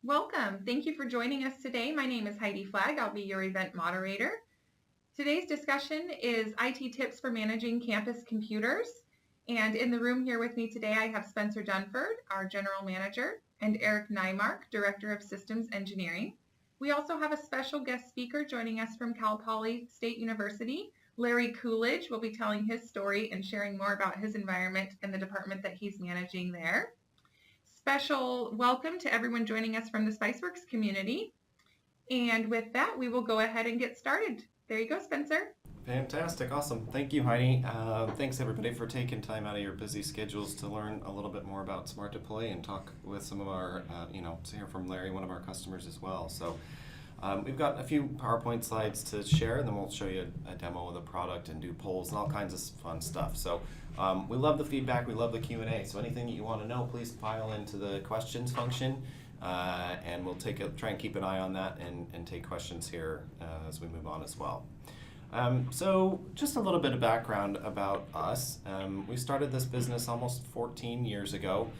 Welcome. Thank you for joining us today. My name is Heidi Flagg. I'll be your event moderator. Today's discussion is IT tips for managing campus computers. And in the room here with me today, I have Spencer Dunford, our General Manager, and Eric Nymark, Director of Systems Engineering. We also have a special guest speaker joining us from Cal Poly State University. Larry Coolidge will be telling his story and sharing more about his environment and the department that he's managing there. Special welcome to everyone joining us from the Spiceworks community. And with that, we will go ahead and get started. There you go, Spencer. Fantastic, awesome. Thank you, Heidi. Thanks everybody for taking time out of your busy schedules to learn a little bit more about SmartDeploy and talk with some of our, to hear from Larry, one of our customers as well. So we've got a few PowerPoint slides to share, and then we'll show you a demo of the product and do polls and all kinds of fun stuff. So we love the feedback, we love the Q&A. So anything that you want to know, please file into the questions function, and we'll try and keep an eye on that and take questions here as we move on as well. So just a little bit of background about us. We started this business almost 14 years ago.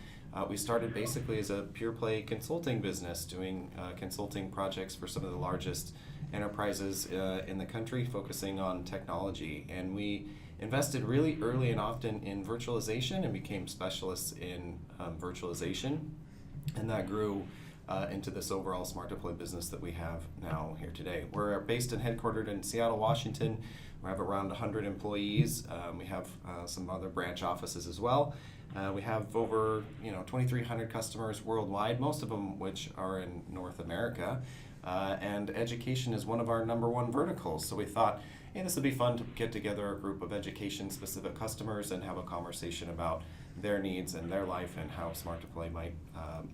We started basically as a pure play consulting business, doing consulting projects for some of the largest enterprises in the country, focusing on technology. And we invested really early and often in virtualization and became specialists in virtualization. And that grew into this overall SmartDeploy business that we have now here today. We're based and headquartered in Seattle, Washington. We have around 100 employees. We have some other branch offices as well. We have over 2,300 customers worldwide, most of them which are in North America. And education is one of our #1 verticals. So we thought, hey, this would be fun to get together a group of education-specific customers and have a conversation about their needs and their life and how SmartDeploy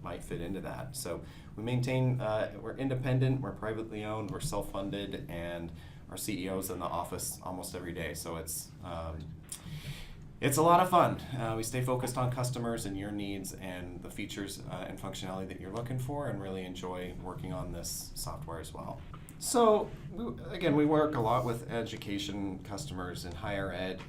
might fit into that. So we maintain, we're independent, we're privately owned, we're self-funded, and our CEO's in the office almost every day. So it's a lot of fun. We stay focused on customers and your needs and the features and functionality that you're looking for, and really enjoy working on this software as well. So we work a lot with education customers in higher ed,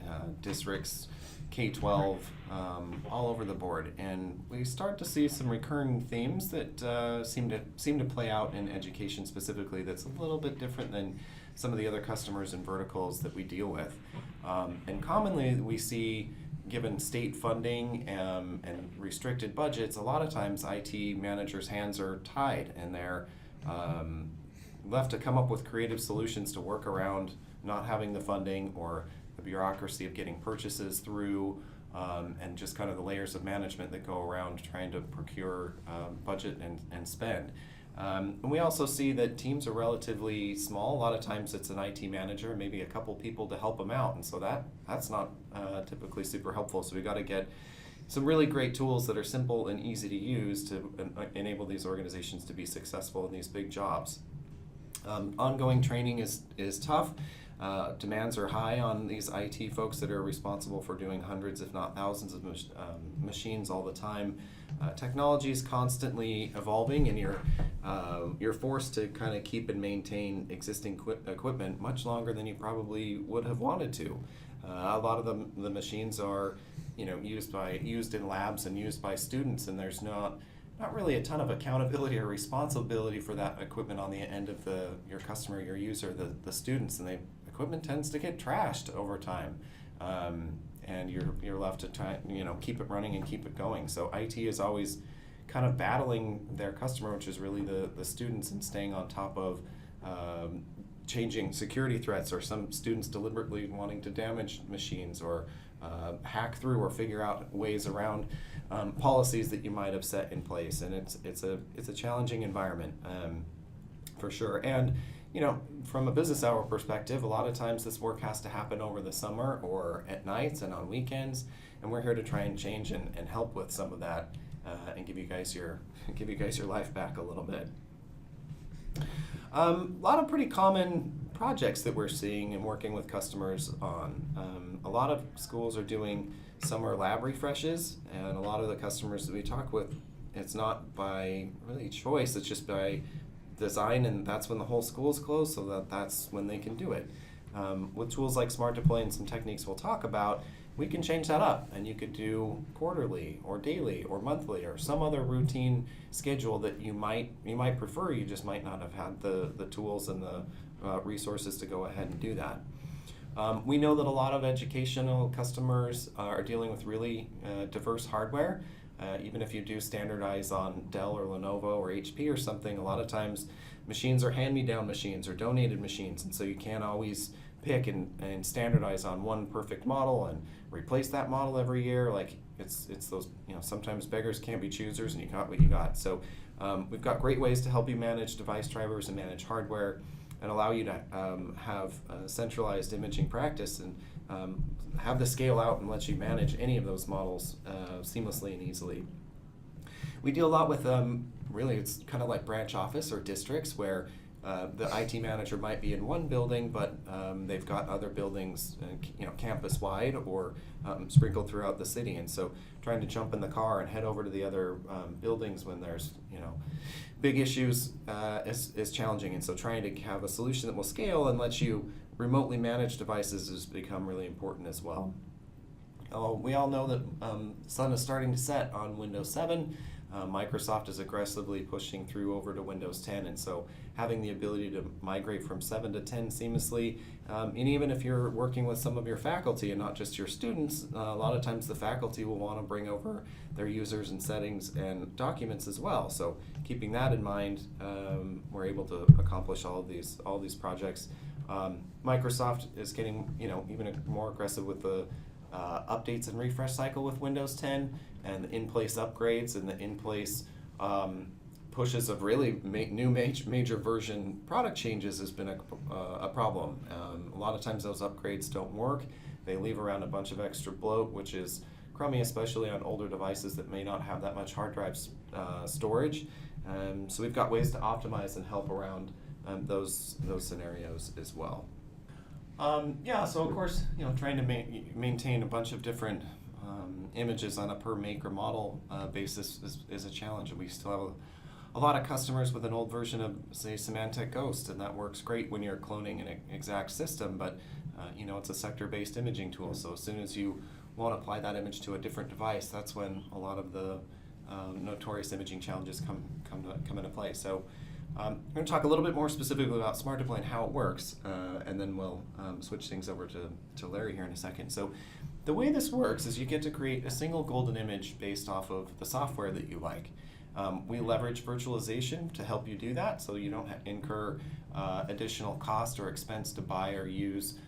districts, K-12, all over the board, and we start to see some recurring themes that seem to play out in education specifically. That's a little bit different than some of the other customers and verticals that we deal with. And commonly we see, given state funding and restricted budgets, a lot of times IT managers' hands are tied and they're left to come up with creative solutions to work around not having the funding or the bureaucracy of getting purchases through, and just kind of the layers of management that go around trying to procure budget and spend. And we also see that teams are relatively small. A lot of times it's an IT manager, maybe a couple people to help them out, and so that's not typically super helpful. So we got to get some really great tools that are simple and easy to use to enable these organizations to be successful in these big jobs. Ongoing training is tough. Demands are high on these IT folks that are responsible for doing hundreds, if not thousands, of machines all the time. Technology is constantly evolving, and you're forced to kind of keep and maintain existing equipment much longer than you probably would have wanted to. A lot of the machines are, used in labs and used by students, and there's not really a ton of accountability or responsibility for that equipment on the end of your customer, your user, the students, and the equipment tends to get trashed over time, and you're left to try, keep it running and keep it going. So IT is always kind of battling their customer, which is really the students, and staying on top of changing security threats, or some students deliberately wanting to damage machines or hack through or figure out ways around policies that you might have set in place. And it's a challenging environment, for sure. And from a business hour perspective, a lot of times this work has to happen over the summer or at nights and on weekends, and we're here to try and change and help with some of that, and give you guys your life back a little bit. A lot of pretty common projects that we're seeing and working with customers on. A lot of schools are doing summer lab refreshes, and a lot of the customers that we talk with, it's not by really choice, it's just by design, and that's when the whole school is closed, so that's when they can do it. With tools like SmartDeploy and some techniques we'll talk about, we can change that up, and you could do quarterly or daily or monthly or some other routine schedule that you might prefer. You just might not have had the tools and the resources to go ahead and do that. We know that a lot of educational customers are dealing with really diverse hardware. Even if you do standardize on Dell or Lenovo or HP or something, a lot of times machines are hand-me-down machines or donated machines, and so you can't always pick and standardize on one perfect model and replace that model every year. Like it's those, sometimes beggars can't be choosers, and you got what you got. So we've got great ways to help you manage device drivers and manage hardware and allow you to have a centralized imaging practice and have the scale out and let you manage any of those models seamlessly and easily. We deal a lot with really, it's kind of like branch office or districts where the IT manager might be in one building, but they've got other buildings, campus-wide or sprinkled throughout the city. And so trying to jump in the car and head over to the other buildings when there's, big issues is challenging. And so trying to have a solution that will scale and let you remotely manage devices has become really important as well. We all know that the sun is starting to set on Windows 7. Microsoft is aggressively pushing through over to Windows 10, and so having the ability to migrate from 7 to 10 seamlessly, and even if you're working with some of your faculty and not just your students, a lot of times the faculty will want to bring over their users and settings and documents as well. So keeping that in mind, we're able to accomplish all these projects. Microsoft is getting even more aggressive with the updates and refresh cycle with Windows 10, and the in-place upgrades and the in-place pushes of really new major version product changes has been a problem. A lot of times those upgrades don't work. They leave around a bunch of extra bloat, which is crummy, especially on older devices that may not have that much hard drive storage. So we've got ways to optimize and help around those scenarios as well. So of course, trying to maintain a bunch of different images on a per make or model basis is a challenge, and we still have a lot of customers with an old version of, say, Symantec Ghost, and that works great when you're cloning an exact system, but it's a sector-based imaging tool, so as soon as you want to apply that image to a different device, that's when a lot of the notorious imaging challenges come into play. So I'm going to talk a little bit more specifically about SmartDeploy and how it works, and then we'll switch things over to Larry here in a second. So the way this works is you get to create a single golden image based off of the software that you like. We leverage virtualization to help you do that, so you don't incur additional cost or expense to buy or use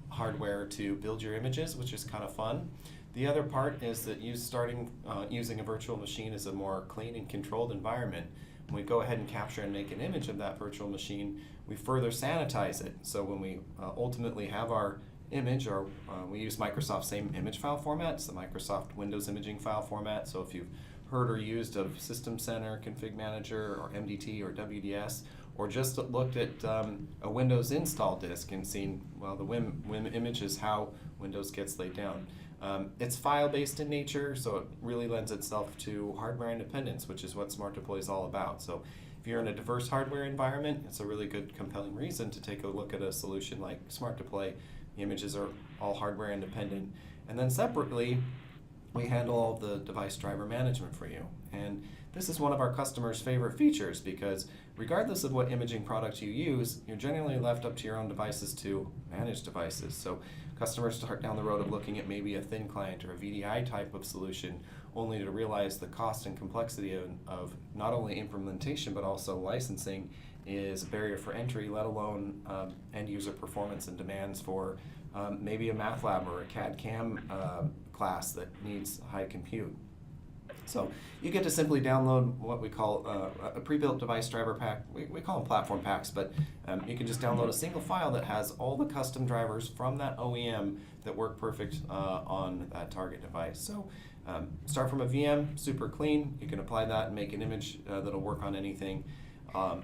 hardware to build your images, which is kind of fun. The other part is that using a virtual machine is a more clean and controlled environment. When we go ahead and capture and make an image of that virtual machine, we further sanitize it. So when we ultimately have our image, or we use Microsoft's same image file format, it's the Microsoft Windows imaging file format. So if you've heard or used of System Center, Config Manager, or MDT, or WDS, or just looked at a Windows install disk and seen, well, the WIM image is how Windows gets laid down. It's file-based in nature, so it really lends itself to hardware independence, which is what SmartDeploy is all about. So if you're in a diverse hardware environment, it's a really good, compelling reason to take a look at a solution like SmartDeploy. The images are all hardware independent. And then separately, we handle all the device driver management for you. And this is one of our customers' favorite features because regardless of what imaging product you use, you're generally left up to your own devices to manage devices. So customers start down the road of looking at maybe a thin client or a VDI type of solution, only to realize the cost and complexity of not only implementation but also licensing is a barrier for entry, let alone end user performance and demands for maybe a math lab or a CAD/CAM class that needs high compute. So you get to simply download what we call a pre-built device driver pack. We call them platform packs, but you can just download a single file that has all the custom drivers from that OEM that work perfect on that target device. So start from a VM, super clean. You can apply that and make an image that'll work on anything.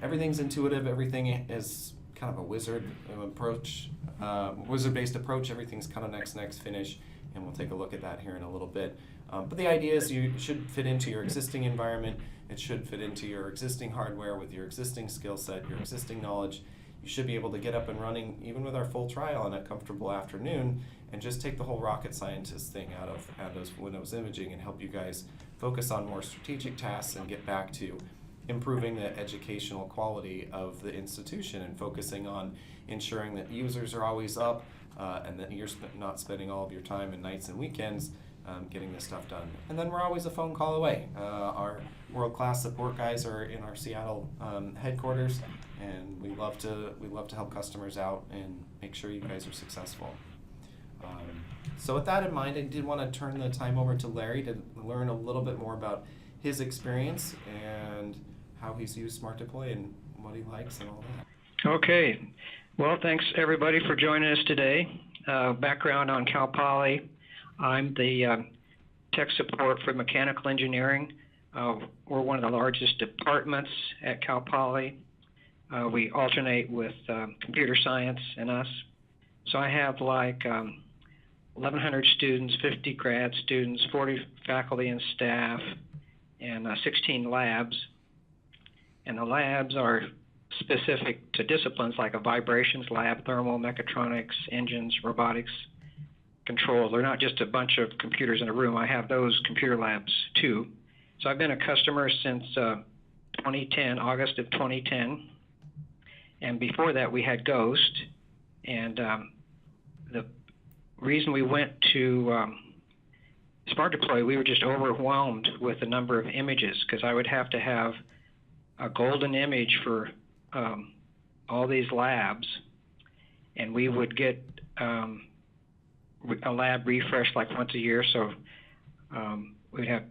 Everything's intuitive. Everything is kind of a wizard-based approach. Everything's kind of next finish, and we'll take a look at that here in a little bit. But the idea is you should fit into your existing environment. It should fit into your existing hardware with your existing skill set, your existing knowledge. You should be able to get up and running even with our full trial in a comfortable afternoon and just take the whole rocket scientist thing out of Windows imaging and help you guys focus on more strategic tasks and get back to improving the educational quality of the institution and focusing on ensuring that users are always up and that you're not spending all of your time and nights and weekends getting this stuff done. And then we're always a phone call away. Our world-class support guys are in our Seattle headquarters, and we love to help customers out and make sure you guys are successful. So with that in mind, I did want to turn the time over to Larry to learn a little bit more about his experience and how he's used SmartDeploy and what he likes and all that. Okay. Well, thanks everybody for joining us today. Background on Cal Poly. I'm the tech support for mechanical engineering. We're one of the largest departments at Cal Poly. We alternate with computer science and us. So I have like 1,100 students, 50 grad students, 40 faculty and staff, and 16 labs. And the labs are specific to disciplines like a vibrations lab, thermal, mechatronics, engines, robotics, control. They're not just a bunch of computers in a room. I have those computer labs too. So I've been a customer since 2010, August of 2010. And before that, we had Ghost. And the reason we went to SmartDeploy, we were just overwhelmed with the number of images because I would have to have a golden image for all these labs, and we would get a lab refreshed like once a year. So we'd have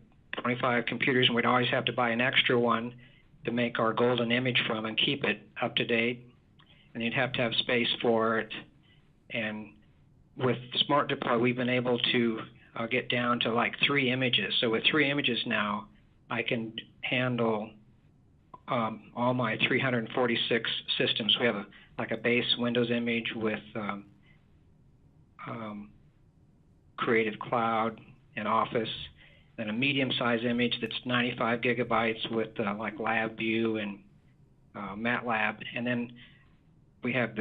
25 computers, and we'd always have to buy an extra one to make our golden image from and keep it up to date. And you'd have to have space for it. And with SmartDeploy, we've been able to get down to like 3 images. So with 3 images now, I can handle all my 346 systems. We have like a base Windows image with Creative Cloud and Office, then a medium-sized image that's 95 gigabytes with like LabVIEW and MATLAB, and then we have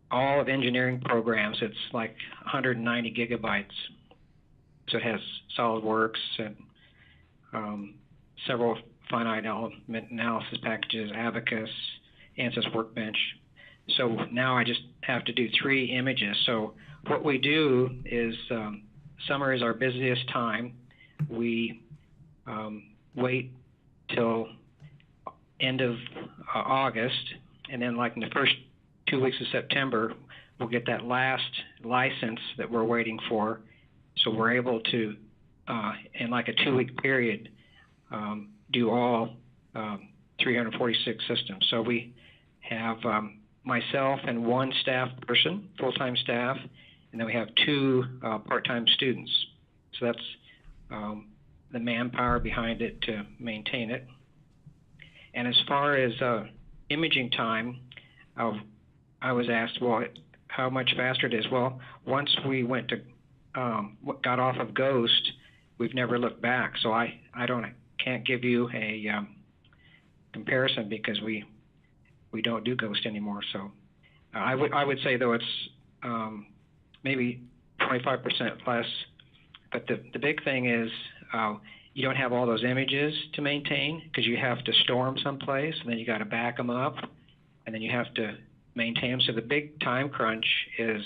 all of engineering programs. It's like 190 gigabytes. So it has SolidWorks and several finite element analysis packages, Abacus, Ansys Workbench. So now I just have to do 3 images. So what we do is summer is our busiest time. We wait till end of August, and then like in the first 2 weeks of September, we'll get that last license that we're waiting for. So we're able to, in like a 2-week period, do all 346 systems. So we have myself and 1 staff person, full-time staff, and then we have 2 part-time students. So that's the manpower behind it to maintain it. And as far as imaging time, I was asked, well, how much faster it is. Well, once we went to got off of Ghost, we've never looked back. So I can't give you a comparison because we don't do Ghost anymore. So I would say though it's maybe 25% less. But the big thing is you don't have all those images to maintain because you have to store them someplace, and then you got to back them up, and then you have to maintain them. So the big time crunch is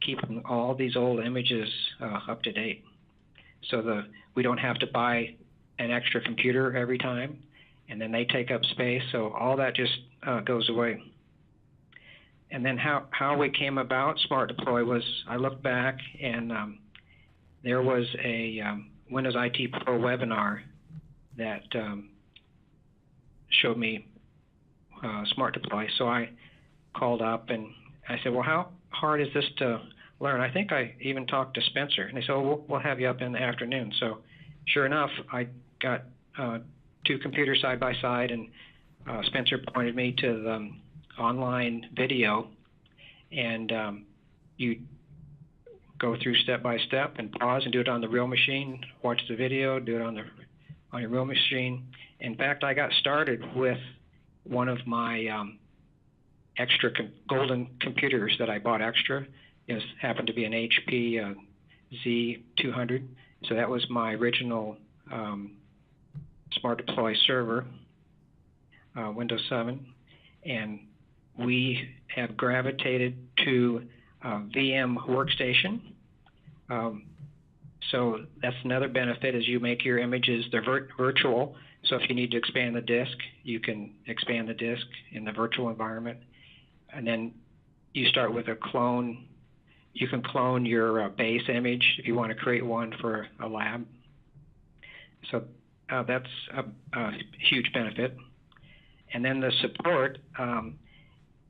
keeping all these old images up to date. So we don't have to buy an extra computer every time, and then they take up space. So all that just goes away. And then how we came about SmartDeploy was I looked back, and there was a Windows IT Pro webinar that showed me SmartDeploy. So I called up and I said, well, how hard is this to learn? I think I even talked to Spencer, and they said, oh, we'll have you up in the afternoon. So sure enough, I got 2 computers side by side, and Spencer pointed me to the online video, and you go through step by step and pause and do it on the real machine, watch the video, do it on your real machine. In fact, I got started with one of my extra golden computers that I bought extra. happened to be an HP Z200. So that was my original SmartDeploy server, Windows 7, and we have gravitated to VM workstation. So that's another benefit is you make your images, they're virtual. So if you need to expand the disk, you can expand the disk in the virtual environment. And then you start with a clone. You can clone your base image if you want to create one for a lab. So that's a huge benefit. And then the support,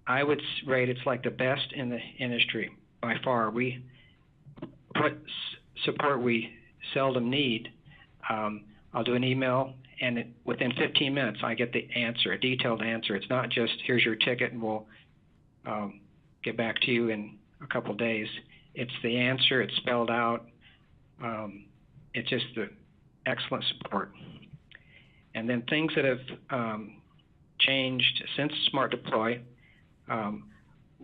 I would rate it's like the best in the industry by far. What support we seldom need. I'll do an email, and within 15 minutes I get the answer, a detailed answer. It's not just here's your ticket and we'll get back to you in a couple days. It's the answer. It's spelled out. It's just the excellent support. And then things that have changed since SmartDeploy,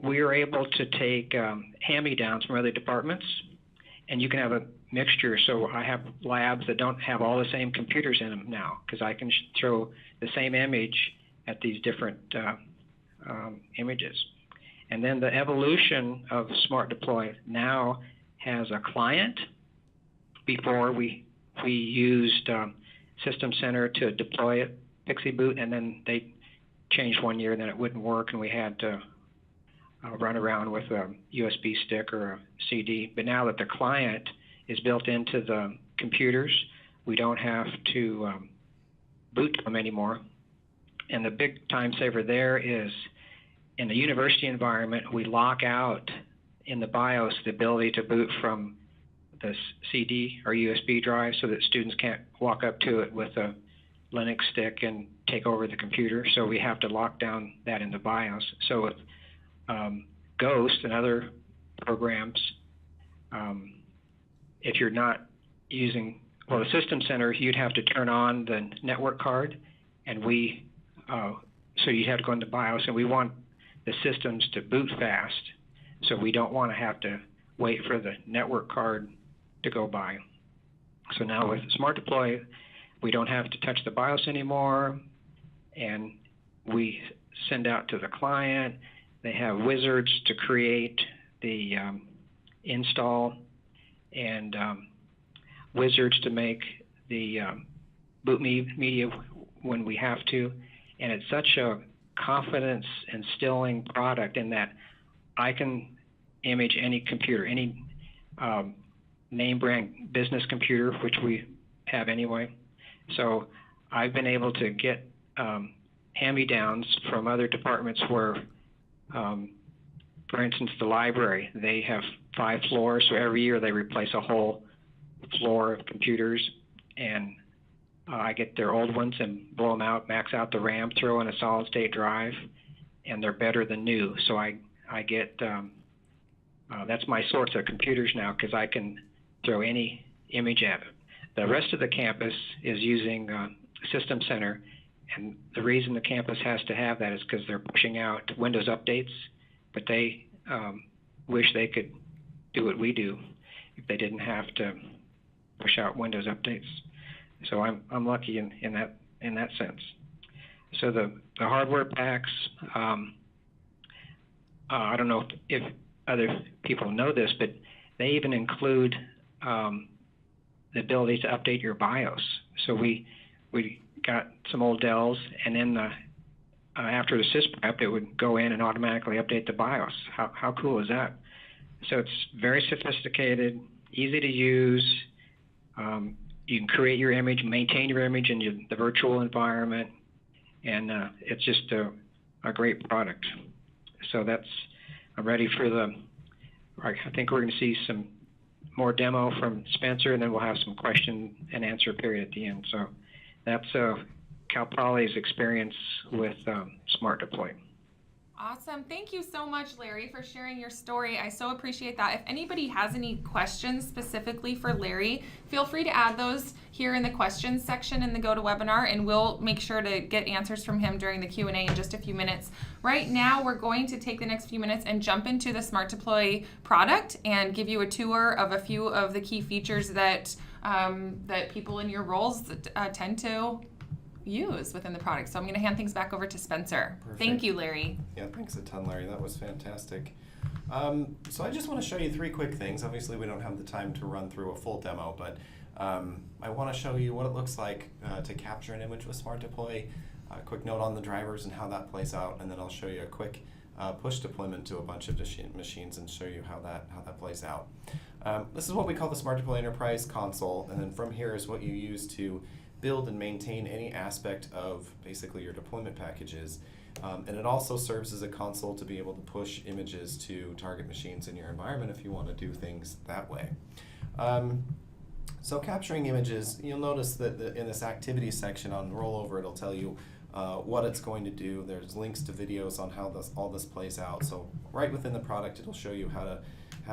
we are able to take hand-me-downs from other departments, and you can have a mixture. So I have labs that don't have all the same computers in them now, because I can throw the same image at these different images. And then the evolution of SmartDeploy now has a client. Before we used System Center to deploy it, Pixie Boot, and then they changed one year, and then it wouldn't work, and we had to run around with a USB stick or a CD. But now that the client is built into the computers, we don't have to boot them anymore. And the big time saver there is in the university environment, we lock out in the BIOS the ability to boot from the CD or USB drive so that students can't walk up to it with a Linux stick and take over the computer. So we have to lock down that in the BIOS. So with Ghost and other programs, if you're not using, well, the System Center, you'd have to turn on the network card, and so you have to go into BIOS, and we want the systems to boot fast, so we don't want to have to wait for the network card to go by. So now with SmartDeploy, we don't have to touch the BIOS anymore, and we send out to the client. They have wizards to create the install, and wizards to make the boot media when we have to. And it's such a confidence instilling product in that I can image any computer, any name brand business computer, which we have anyway. So I've been able to get hand-me-downs from other departments where, for instance, the library, they have 5 floors, so every year they replace a whole floor of computers, and I get their old ones and blow them out, max out the RAM, throw in a solid-state drive, and they're better than new. So I get, that's my source of computers now, because I can throw any image at it. The rest of the campus is using System Center, and the reason the campus has to have that is because they're pushing out Windows updates, but they wish they could do what we do if they didn't have to push out Windows updates. So I'm lucky in that sense. So the hardware packs, I don't know if other people know this, but they even include the ability to update your BIOS. So we got some old Dells, and then after the sysprep, it would go in and automatically update the BIOS. How cool is that? So it's very sophisticated, easy to use. You can create your image, maintain your image in the virtual environment, and it's just a great product. So I'm ready for I think we're going to see some more demo from Spencer, and then we'll have some question and answer period at the end. So that's Cal Poly's experience with SmartDeploy. Awesome. Thank you so much, Larry, for sharing your story. I so appreciate that. If anybody has any questions specifically for Larry, feel free to add those here in the questions section in the GoToWebinar, and we'll make sure to get answers from him during the Q&A in just a few minutes. Right now, we're going to take the next few minutes and jump into the SmartDeploy product and give you a tour of a few of the key features that that people in your roles tend to use within the product. So I'm going to hand things back over to Spencer. Perfect. Thank you, Larry. Yeah, thanks a ton, Larry. That was fantastic. So I just want to show you 3 quick things. Obviously, we don't have the time to run through a full demo, but I want to show you what it looks like to capture an image with SmartDeploy, a quick note on the drivers and how that plays out, and then I'll show you a quick push deployment to a bunch of machines and show you how that plays out. This is what we call the SmartDeploy Enterprise console, and then from here is what you use to build and maintain any aspect of basically your deployment packages. And it also serves as a console to be able to push images to target machines in your environment if you want to do things that way. So capturing images, you'll notice that in this activities section on rollover, it'll tell you what it's going to do. There's links to videos on how all this plays out. So right within the product, it'll show you how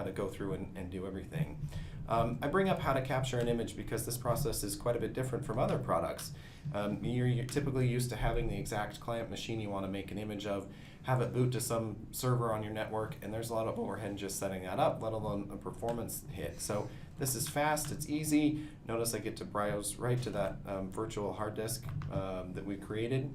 to go through and do everything. I bring up how to capture an image because this process is quite a bit different from other products. You're typically used to having the exact client machine you want to make an image of, have it boot to some server on your network, and there's a lot of overhead in just setting that up, let alone a performance hit. So this is fast, it's easy. Notice I get to browse right to that virtual hard disk that we created,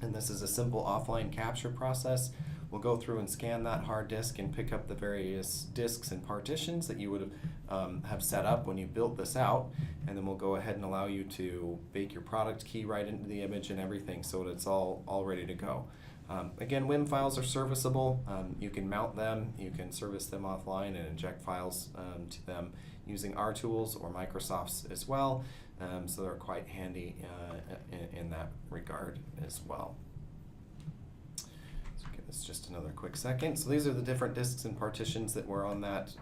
and this is a simple offline capture process. We'll go through and scan that hard disk and pick up the various disks and partitions that you would have set up when you built this out, and then we'll go ahead and allow you to bake your product key right into the image and everything so that it's all ready to go. Again, WIM files are serviceable. You can mount them, you can service them offline and inject files to them using our tools or Microsoft's as well, so they're quite handy in that regard as well. It's just another quick second. So these are the different disks and partitions that were on that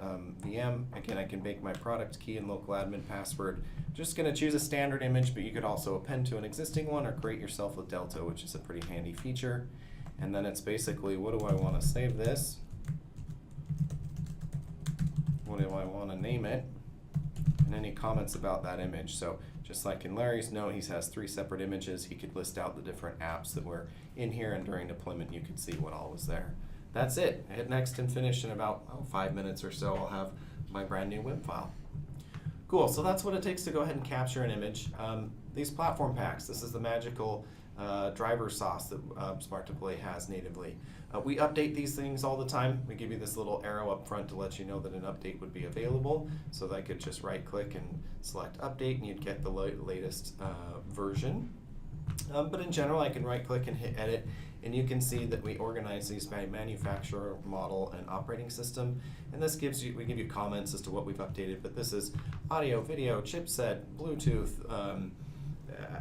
VM. Again, I can bake my product key and local admin password. Just going to choose a standard image, but you could also append to an existing one or create yourself with Delta, which is a pretty handy feature. And then it's basically, what do I want to save this? What do I want to name it? And any comments about that image. So just like in Larry's note, he has 3 separate images. He could list out the different apps that were in here, and during deployment you could see what all was there. That's it. Hit next and finish in about 5 minutes or so. I'll have my brand new WIM file. Cool, so that's what it takes to go ahead and capture an image. These platform packs, this is the magical driver sauce that SmartDeploy has natively. We update these things all the time. We give you this little arrow up front to let you know that an update would be available, so that I could just right click and select update and you'd get the latest version. But in general, I can right click and hit edit, and you can see that we organize these by manufacturer, model, and operating system. And this we give you comments as to what we've updated, but this is audio, video, chipset, Bluetooth.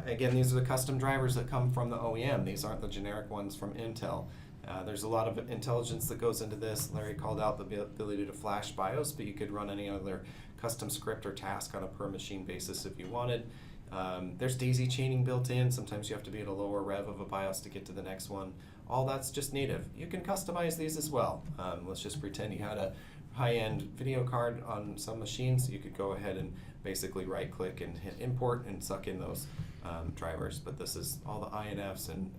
Again, these are the custom drivers that come from the OEM. These aren't the generic ones from Intel. There's a lot of intelligence that goes into this. Larry called out the ability to flash BIOS, but you could run any other custom script or task on a per machine basis if you wanted. There's daisy chaining built in. Sometimes you have to be at a lower rev of a BIOS to get to the next one. All that's just native. You can customize these as well. Let's just pretend you had a high-end video card on some machines. You could go ahead and basically right-click and hit import and suck in those drivers. But this is all the INFs and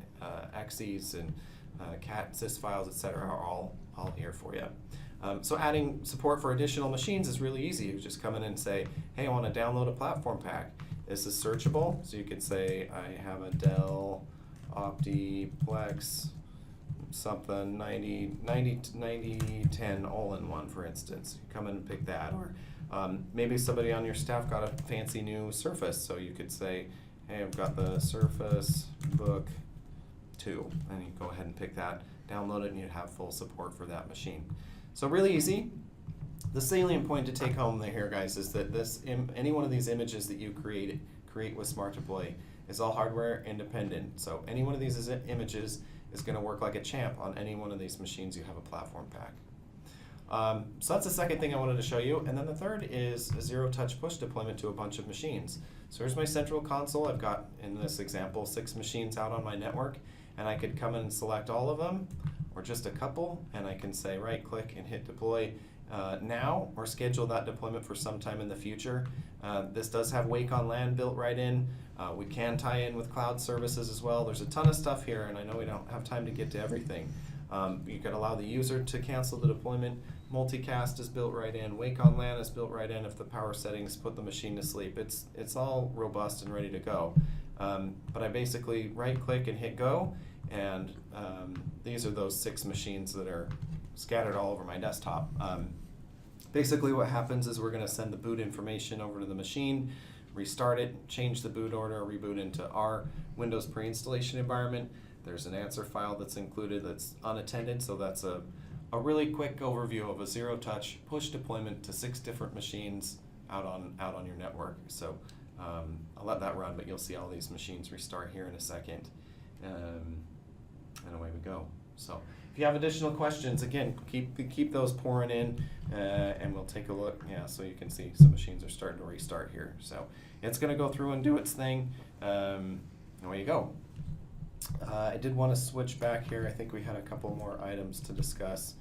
XEs and CAT, sys files, etc. are all here for you. So adding support for additional machines is really easy. You just come in and say, hey, I want to download a platform pack. This is searchable, so you could say I have a Dell Optiplex something 9010 all-in-one, for instance. You come in and pick that, or maybe somebody on your staff got a fancy new Surface, so you could say, hey, I've got the Surface Book 2, and you go ahead and pick that, download it, and you'd have full support for that machine. So really easy. The salient point to take home here, guys, is that any one of these images that you create with SmartDeploy is all hardware independent. So any one of these images is going to work like a champ on any one of these machines you have a platform pack. So that's the second thing I wanted to show you. And then the third is a zero-touch push deployment to a bunch of machines. So here's my central console. I've got, in this example, 6 machines out on my network, and I could come in and select all of them, or just a couple, and I can say right click and hit deploy now, or schedule that deployment for some time in the future. This does have Wake on LAN built right in. We can tie in with cloud services as well. There's a ton of stuff here, and I know we don't have time to get to everything. You can allow the user to cancel the deployment. Multicast is built right in. Wake on LAN is built right in. If the power settings put the machine to sleep, it's all robust and ready to go. But I basically right click and hit go, and these are those 6 machines that are scattered all over my desktop. Basically what happens is we're going to send the boot information over to the machine, restart it, change the boot order, reboot into our Windows pre-installation environment. There's an answer file that's included that's unattended, so that's a really quick overview of a zero-touch push deployment to 6 different machines out on your network. So I'll let that run, but you'll see all these machines restart here in a second, and away we go. So if you have additional questions, again, keep those pouring in, and we'll take a look. Yeah, so you can see some machines are starting to restart here. So it's going to go through and do its thing. Away you go. I did want to switch back here. I think we had a couple more items to discuss.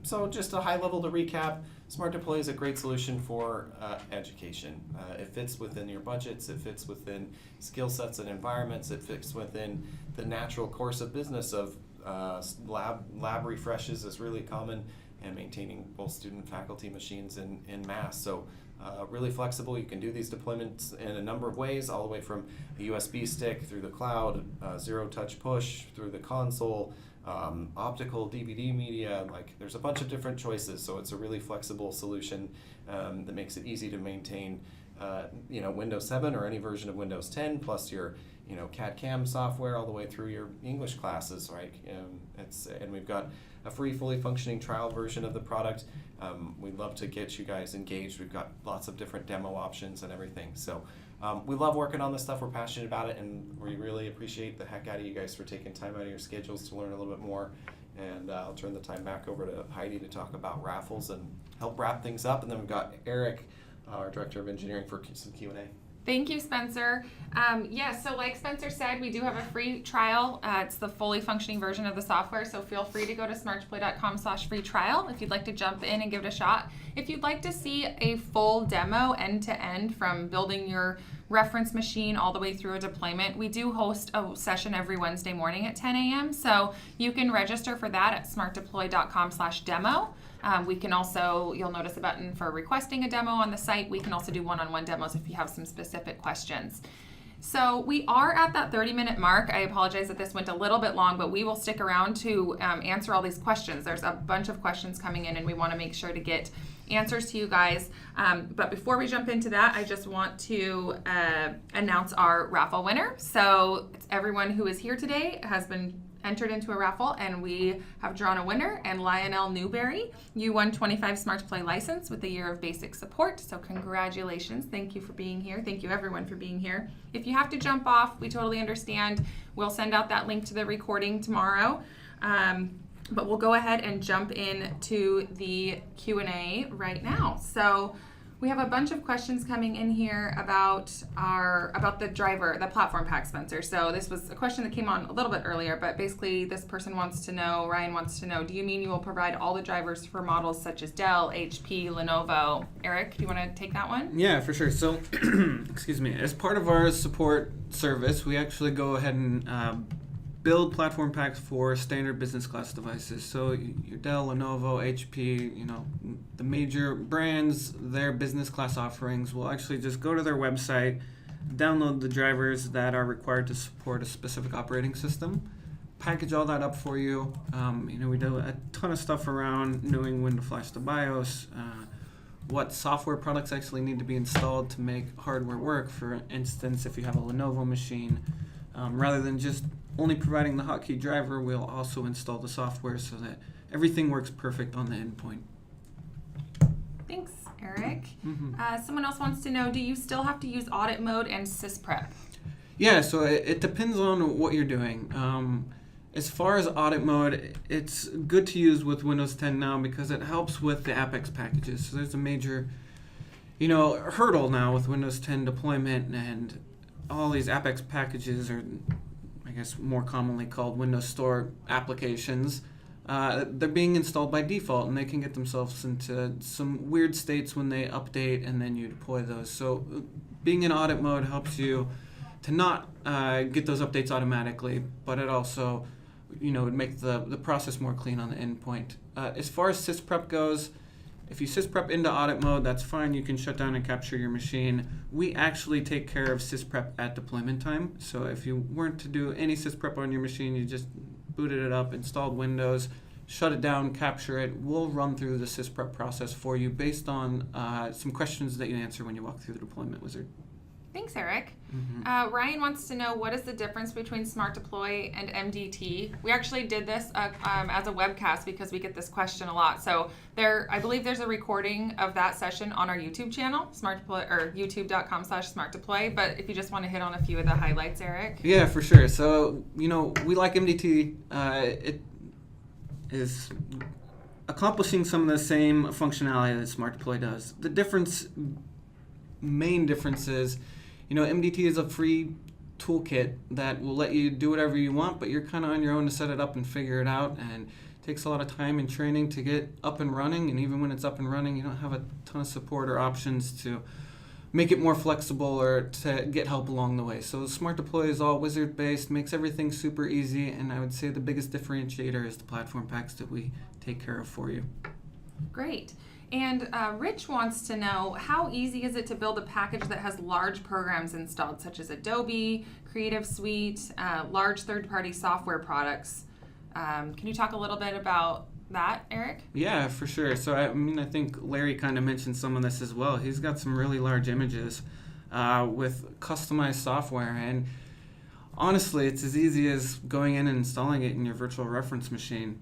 So just a high level to recap, SmartDeploy is a great solution for education. It fits within your budgets, it fits within skill sets and environments, it fits within the natural course of business of lab refreshes is really common, and maintaining both student and faculty machines in mass. So really flexible. You can do these deployments in a number of ways, all the way from a USB stick through the cloud, zero-touch push through the console, optical DVD media. Like, there's a bunch of different choices. So it's a really flexible solution that makes it easy to maintain Windows 7 or any version of Windows 10, plus your CAD/CAM software all the way through your English classes, right? And we've got a free, fully functioning trial version of the product. We'd love to get you guys engaged. We've got lots of different demo options and everything. So we love working on this stuff. We're passionate about it, and we really appreciate the heck out of you guys for taking time out of your schedules to learn a little bit more. And I'll turn the time back over to Heidi to talk about raffles and help wrap things up. And then we've got Eric, our Director of Engineering, for some Q&A. Thank you, Spencer. So like Spencer said, we do have a free trial. It's the fully functioning version of the software, so feel free to go to smartdeploy.com/free trial if you'd like to jump in and give it a shot. If you'd like to see a full demo end-to-end from building your reference machine all the way through a deployment, we do host a session every Wednesday morning at 10 a.m. So you can register for that at smartdeploy.com/demo. We can also, you'll notice a button for requesting a demo on the site. We can also do one-on-one demos if you have some specific questions. So we are at that 30-minute mark. I apologize that this went a little bit long, but we will stick around to answer all these questions. There's a bunch of questions coming in, and we want to make sure to get answers to you guys. But before we jump into that, I just want to announce our raffle winner. So everyone who is here today has been entered into a raffle, and we have drawn a winner. And Lionel Newberry, you won 25 SmartDeploy license with a year of basic support. So congratulations. Thank you for being here. Thank you everyone for being here. If you have to jump off, we totally understand. We'll send out that link to the recording tomorrow. But we'll go ahead and jump into the Q&A right now. So we have a bunch of questions coming in here about the driver, the platform pack, Spencer. So this was a question that came on a little bit earlier, but basically this person wants to know, Ryan wants to know, do you mean you will provide all the drivers for models such as Dell, HP, Lenovo? Eric, do you want to take that one? Yeah, for sure. So, excuse me, as part of our support service, we actually go ahead and build platform packs for standard business class devices. So your Dell, Lenovo, HP, the major brands, their business class offerings will actually just go to their website, download the drivers that are required to support a specific operating system, package all that up for you. We do a ton of stuff around knowing when to flash the BIOS, what software products actually need to be installed to make hardware work. For instance, if you have a Lenovo machine, rather than just only providing the hotkey driver, we'll also install the software so that everything works perfect on the endpoint. Thanks, Eric. Someone else wants to know, do you still have to use Audit Mode and SysPrep? Yeah, so it depends on what you're doing. As far as Audit Mode, it's good to use with Windows 10 now because it helps with the Apex packages. So there's a major, hurdle now with Windows 10 deployment, and all these Apex packages are, I guess, more commonly called Windows Store applications. they're being installed by default, and they can get themselves into some weird states when they update and then you deploy those. So being in audit mode helps you to not get those updates automatically, but it also, would make the process more clean on the endpoint. As far as sysprep goes, if you sysprep into audit mode, that's fine. You can shut down and capture your machine. We actually take care of sysprep at deployment time. So if you weren't to do any sysprep on your machine, you just booted it up, installed Windows, shut it down, capture it. We'll run through the sysprep process for you based on some questions that you answer when you walk through the deployment wizard. Thanks, Eric. Mm-hmm. Ryan wants to know, what is the difference between SmartDeploy and MDT? We actually did this as a webcast because we get this question a lot. So I believe there's a recording of that session on our YouTube channel, SmartDeploy, or youtube.com/SmartDeploy. But if you just want to hit on a few of the highlights, Eric. Yeah, for sure. So, we like MDT. It is accomplishing some of the same functionality that SmartDeploy does. The main difference is, MDT is a free toolkit that will let you do whatever you want, but you're kind of on your own to set it up and figure it out, and it takes a lot of time and training to get up and running, and even when it's up and running, you don't have a ton of support or options to make it more flexible or to get help along the way. So SmartDeploy is all wizard-based, makes everything super easy, and I would say the biggest differentiator is the platform packs that we take care of for you. Great. And Rich wants to know, how easy is it to build a package that has large programs installed, such as Adobe, Creative Suite, large third-party software products? Can you talk a little bit about that, Eric? Yeah, for sure. So, I think Larry kind of mentioned some of this as well. He's got some really large images with customized software, and honestly, it's as easy as going in and installing it in your virtual reference machine,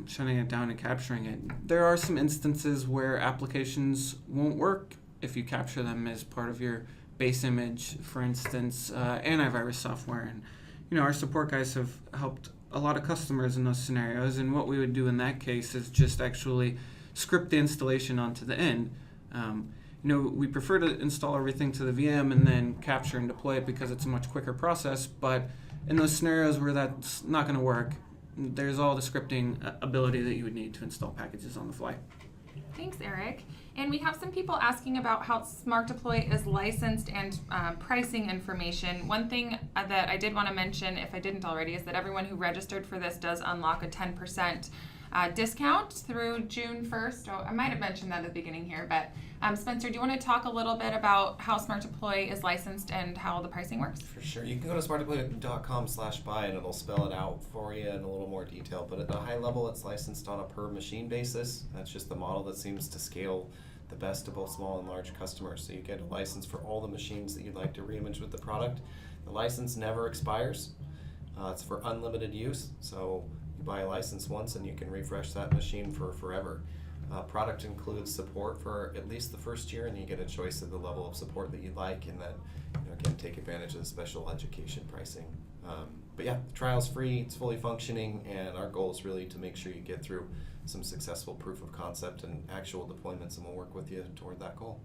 shutting it down and capturing it. There are some instances where applications won't work if you capture them as part of your base image, for instance, antivirus software. And, our support guys have helped a lot of customers in those scenarios, and what we would do in that case is just actually script the installation onto the end. We prefer to install everything to the VM and then capture and deploy it because it's a much quicker process, but in those scenarios where that's not going to work, there's all the scripting ability that you would need to install packages on the fly. Thanks, Eric. And we have some people asking about how SmartDeploy is licensed and pricing information. One thing that I did want to mention, if I didn't already, is that everyone who registered for this does unlock a 10% discount through June 1st. Oh, I might have mentioned that at the beginning here, but Spencer, do you want to talk a little bit about how SmartDeploy is licensed and how the pricing works? For sure. You can go to smartdeploy.com/buy and it'll spell it out for you in a little more detail. But at a high level, it's licensed on a per machine basis. That's just the model that seems to scale the best of both small and large customers. So you get a license for all the machines that you'd like to reimage with the product. The license never expires. It's for unlimited use. So you buy a license once and you can refresh that machine for forever. Product includes support for at least the first year, and you get a choice of the level of support that you'd like, and then again take advantage of the special education pricing. But yeah, the trial's free, it's fully functioning, and our goal is really to make sure you get through some successful proof of concept and actual deployments, and we'll work with you toward that goal.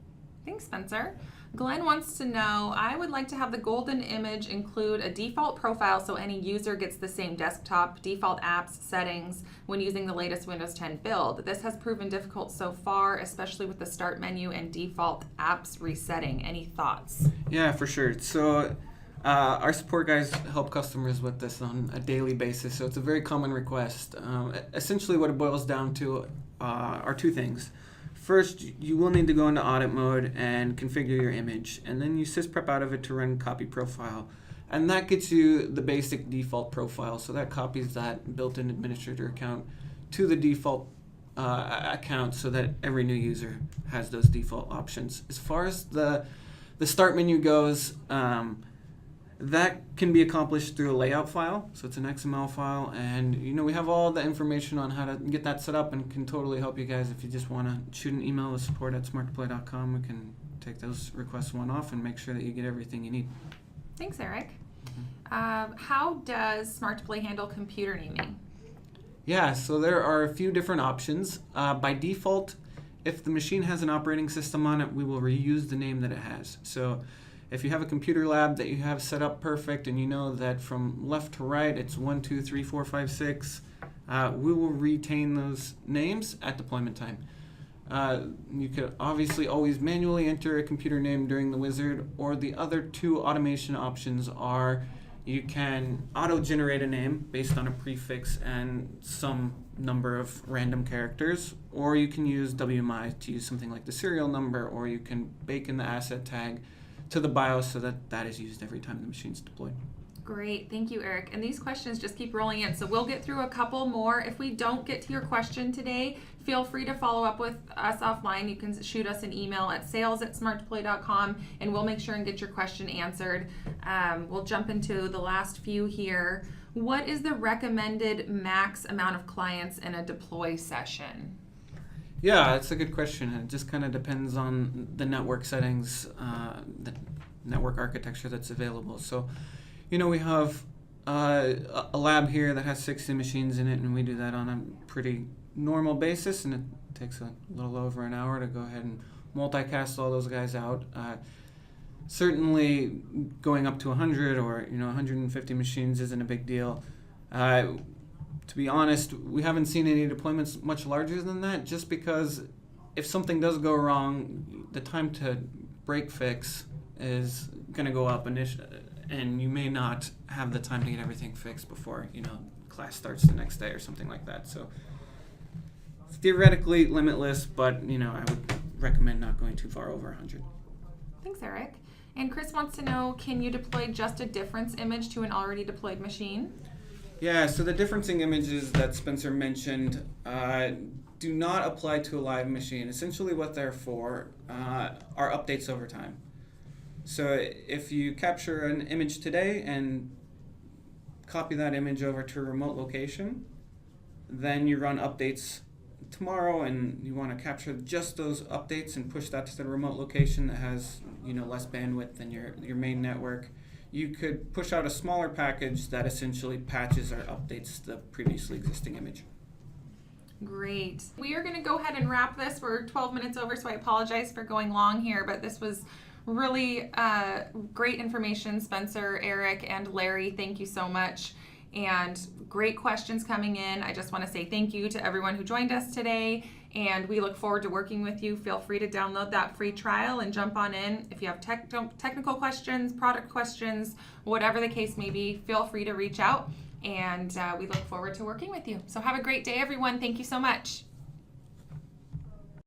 Thanks, Spencer. Glenn wants to know, I would like to have the golden image include a default profile so any user gets the same desktop, default apps, settings when using the latest Windows 10 build. This has proven difficult so far, especially with the start menu and default apps resetting. Any thoughts? Yeah, for sure. So our support guys help customers with this on a daily basis, so it's a very common request. Essentially what it boils down to are two things. First, you will need to go into audit mode and configure your image, and then you sysprep out of it to run copy profile. And that gets you the basic default profile, so that copies that built-in administrator account to the default account so that every new user has those default options. As far as the start menu goes, that can be accomplished through a layout file, so it's an XML file, and we have all the information on how to get that set up and can totally help you guys. If you just want to shoot an email to support@smartdeploy.com, we can take those requests one off and make sure that you get everything you need. Thanks, Eric. How does SmartDeploy handle computer naming? Yeah, so there are a few different options. By default, if the machine has an operating system on it, we will reuse the name that it has. So if you have a computer lab that you have set up perfect and you know that from left to right it's 1, 2, 3, 4, 5, 6, we will retain those names at deployment time. You could obviously always manually enter a computer name during the wizard, or the other two automation options are you can auto-generate a name based on a prefix and some number of random characters, or you can use WMI to use something like the serial number, or you can bake in the asset tag to the BIOS so that that is used every time the machine's deployed. Great, thank you, Eric. And these questions just keep rolling in, so we'll get through a couple more. If we don't get to your question today, feel free to follow up with us offline. You can shoot us an email at sales@smartdeploy.com, and we'll make sure and get your question answered. We'll jump into the last few here. What is the recommended max amount of clients in a deploy session? Yeah, that's a good question. It just kind of depends on the network settings, the network architecture that's available. So, we have a lab here that has 60 machines in it, and we do that on a pretty normal basis, and it takes a little over an hour to go ahead and multicast all those guys out. Certainly, going up to 100 or 150 machines isn't a big deal. To be honest, we haven't seen any deployments much larger than that, just because if something does go wrong, the time to break fix is going to go up initially, and you may not have the time to get everything fixed before class starts the next day or something like that. So it's theoretically limitless, but I would recommend not going too far over 100. Thanks, Eric. And Chris wants to know, can you deploy just a difference image to an already deployed machine? Yeah, so the differencing images that Spencer mentioned do not apply to a live machine. Essentially what they're for are updates over time. So if you capture an image today and copy that image over to a remote location, then you run updates tomorrow and you want to capture just those updates and push that to the remote location that has less bandwidth than your main network, you could push out a smaller package that essentially patches or updates the previously existing image. Great. We are going to go ahead and wrap this. We're 12 minutes over, so I apologize for going long here, but this was really great information. Spencer, Eric, and Larry, thank you so much. And great questions coming in. I just want to say thank you to everyone who joined us today, and we look forward to working with you. Feel free to download that free trial and jump on in. If you have technical questions, product questions, whatever the case may be, feel free to reach out, and we look forward to working with you. So have a great day, everyone. Thank you so much.